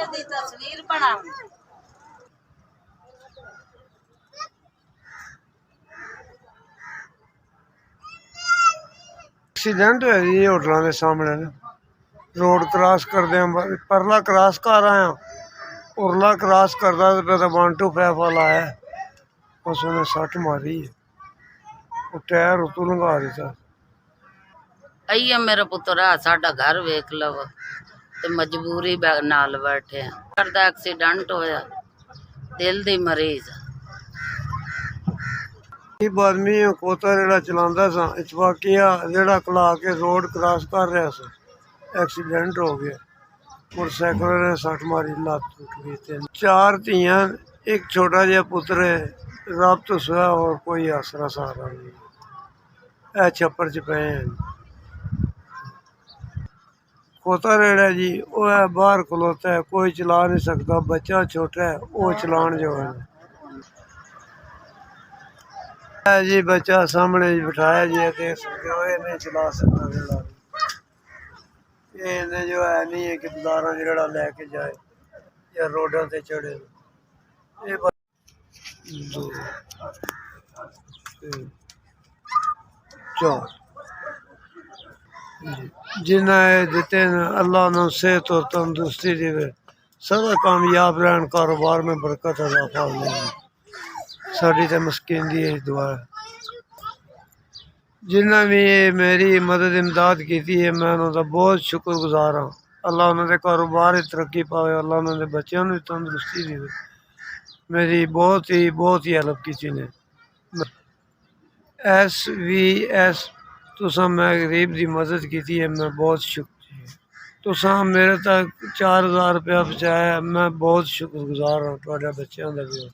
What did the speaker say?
दी तस्वीर बनाओ। एक्सीडेंट होया जी होटलों के सामने रोड क्रॉस करदे परला क्रॉस कर आया, उरला क्रॉस करदा पे तो 125 वाला आया, उसने सट मारी, वो टायर उतों लंघा दिता। आइए मेरा पुत्र साडा घर वेख लव ते मजबूरी नाल बैठे करदा एक्सीडेंट होया, दिल दी मरीज आदमी कोता रेड़ा चलांदा सा, इतफाकिया रेड़ा कला के रोड क्रॉस कर रहा सा, एक्सीडेंट हो गया। मोटरसाइकिल ने सट मारी, लत्त टुट गई। 4 धियां, एक छोटा जिहा पुत्र है, रब तो सिवा और कोई आसरा सहारा नहीं। ए छप्पर च पे हैं। खोता रेड़ा जी वो है बाहर खलोता है, कोई चला नहीं सकता, बच्चा छोटा है वो चलान जो है जी, बच्चा सामने बिठाया जी, देख सकते हो ये नहीं चला सकता रेड़ा, ये जो है नहीं है कि बाजारों रेड़ा लैके जाए या रोडों से चढ़े। ये जिन्हें दिते अल्लाह ने सेहत और तंदुरुस्ती देवे, सदा कामयाब रहन, कारोबार में बरकत अदा फरमाए। साड़ी तो मस्कीन दी दुआ है। जिन्हें भी मेरी मदद इमदाद की है, मैं उन्होंने बहुत शुक्रगुजार हाँ। अल्लाह उन्होंने कारोबार तरक्की पावे, अल्लाह उन्होंने बच्चों को तंदुरुस्ती देवे, मेरी बहुत ही हेल्प की ने। SVS तुसा मैं गरीब की मदद की है, मैं बहुत शुक्रिया। तुसा मेरे तक 4000 रुपया पहुँचाया, मैं बहुत शुक्रगुजार हाँ तुहाडे बच्चों का भी।